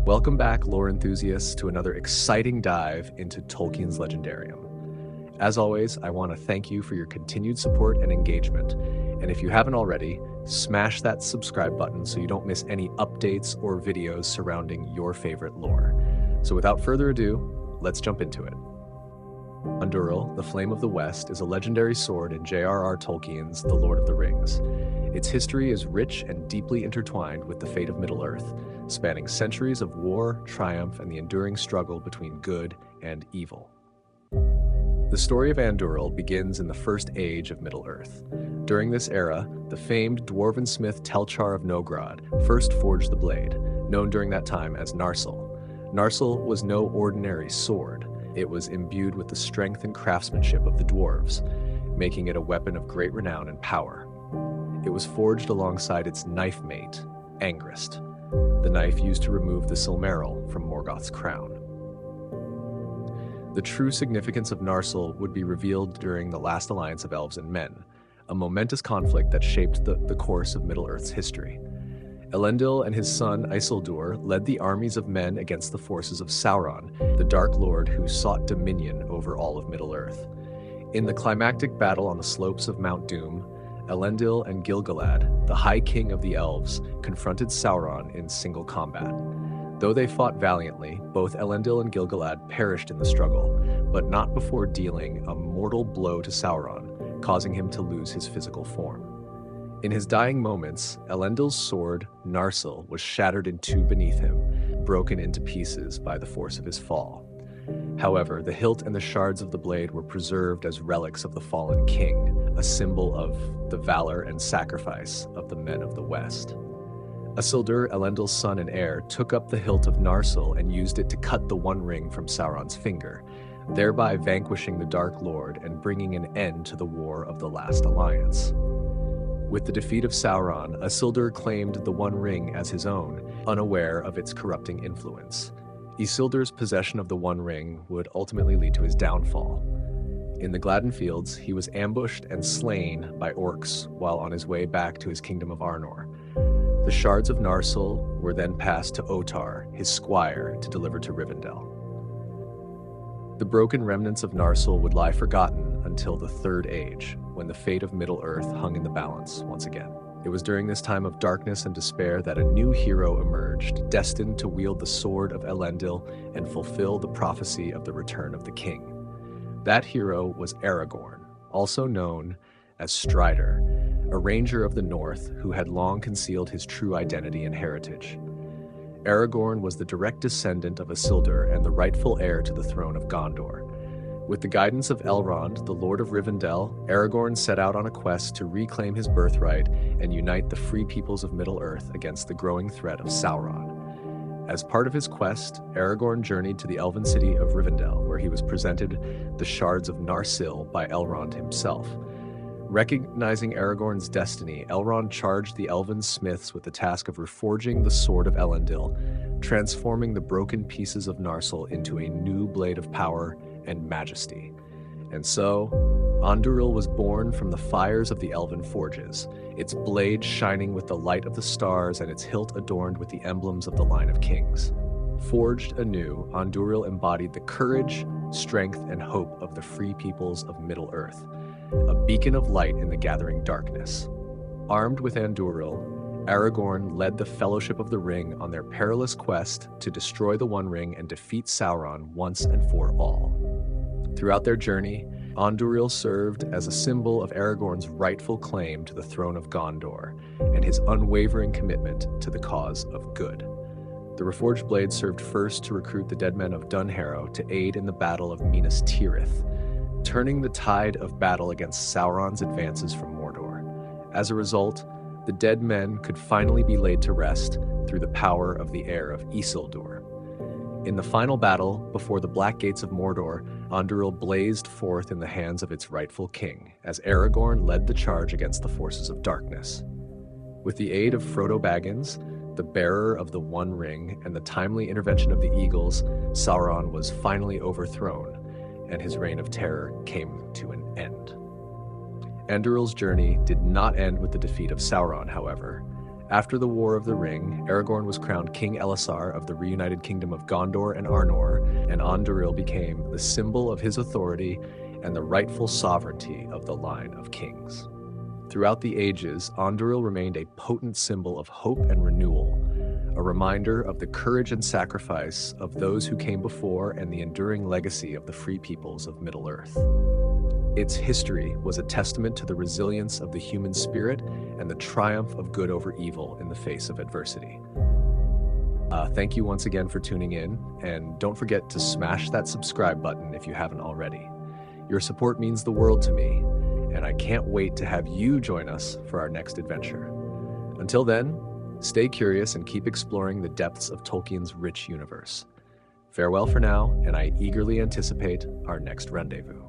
Welcome back, lore enthusiasts, to another exciting dive into Tolkien's Legendarium. As always, I want to thank you for your continued support and engagement, and if you haven't already, smash that subscribe button so you don't miss any updates or videos surrounding your favorite lore. So without further ado, let's jump into it. Andúril, the Flame of the West, is a legendary sword in J.R.R. Tolkien's The Lord of the Rings. Its history is rich and deeply intertwined with the fate of Middle-earth, spanning centuries of war, triumph, and the enduring struggle between good and evil. The story of Andúril begins in the First Age of Middle-earth. During this era, the famed dwarven smith Telchar of Nogrod first forged the blade, known during that time as Narsil. Narsil was no ordinary sword. It was imbued with the strength and craftsmanship of the dwarves, making it a weapon of great renown and power. It was forged alongside its knife mate, Angrist, the knife used to remove the Silmaril from Morgoth's crown. The true significance of Narsil would be revealed during the last alliance of elves and men, a momentous conflict that shaped the course of Middle-earth's history. Elendil and his son Isildur led the armies of men against the forces of Sauron, the Dark Lord who sought dominion over all of Middle-earth. In the climactic battle on the slopes of Mount Doom, Elendil and Gil-galad, the High King of the Elves, confronted Sauron in single combat. Though they fought valiantly, both Elendil and Gil-galad perished in the struggle, but not before dealing a mortal blow to Sauron, causing him to lose his physical form. In his dying moments, Elendil's sword, Narsil, was shattered in two beneath him, broken into pieces by the force of his fall. However, the hilt and the shards of the blade were preserved as relics of the fallen king, a symbol of the valor and sacrifice of the men of the West. Isildur, Elendil's son and heir, took up the hilt of Narsil and used it to cut the One Ring from Sauron's finger, thereby vanquishing the Dark Lord and bringing an end to the War of the Last Alliance. With the defeat of Sauron, Isildur claimed the One Ring as his own, unaware of its corrupting influence. Isildur's possession of the One Ring would ultimately lead to his downfall. In the Gladden Fields, he was ambushed and slain by orcs while on his way back to his kingdom of Arnor. The shards of Narsil were then passed to Otar, his squire, to deliver to Rivendell. The broken remnants of Narsil would lie forgotten until the Third Age, when the fate of Middle-earth hung in the balance once again. It was during this time of darkness and despair that a new hero emerged, destined to wield the sword of Elendil and fulfill the prophecy of the return of the king. That hero was Aragorn, also known as Strider, a ranger of the North who had long concealed his true identity and heritage. Aragorn was the direct descendant of Isildur and the rightful heir to the throne of Gondor. With the guidance of Elrond, the Lord of Rivendell, Aragorn set out on a quest to reclaim his birthright and unite the free peoples of Middle-earth against the growing threat of Sauron. As part of his quest, Aragorn journeyed to the elven city of Rivendell, where he was presented the shards of Narsil by Elrond himself. Recognizing Aragorn's destiny, Elrond charged the elven smiths with the task of reforging the sword of Elendil, transforming the broken pieces of Narsil into a new blade of power and majesty. And so, Andúril was born from the fires of the elven forges, its blade shining with the light of the stars and its hilt adorned with the emblems of the line of kings. Forged anew, Andúril embodied the courage, strength, and hope of the free peoples of Middle-earth, a beacon of light in the gathering darkness. Armed with Andúril, Aragorn led the Fellowship of the Ring on their perilous quest to destroy the One Ring and defeat Sauron once and for all. Throughout their journey, Andúril served as a symbol of Aragorn's rightful claim to the throne of Gondor and his unwavering commitment to the cause of good. The reforged blade served first to recruit the dead men of Dunharrow to aid in the Battle of Minas Tirith, turning the tide of battle against Sauron's advances from Mordor. As a result, the dead men could finally be laid to rest through the power of the heir of Isildur. In the final battle, before the Black Gates of Mordor, Andúril blazed forth in the hands of its rightful king, as Aragorn led the charge against the forces of darkness. With the aid of Frodo Baggins, the bearer of the One Ring, and the timely intervention of the Eagles, Sauron was finally overthrown, and his reign of terror came to an end. Andúril's journey did not end with the defeat of Sauron, however. After the War of the Ring, Aragorn was crowned King Elessar of the reunited kingdom of Gondor and Arnor, and Andúril became the symbol of his authority and the rightful sovereignty of the line of kings. Throughout the ages, Andúril remained a potent symbol of hope and renewal, a reminder of the courage and sacrifice of those who came before and the enduring legacy of the free peoples of Middle-earth. Its history was a testament to the resilience of the human spirit and the triumph of good over evil in the face of adversity. Thank you once again for tuning in, and don't forget to smash that subscribe button if you haven't already. Your support means the world to me, and I can't wait to have you join us for our next adventure. Until then, stay curious and keep exploring the depths of Tolkien's rich universe. Farewell for now, and I eagerly anticipate our next rendezvous.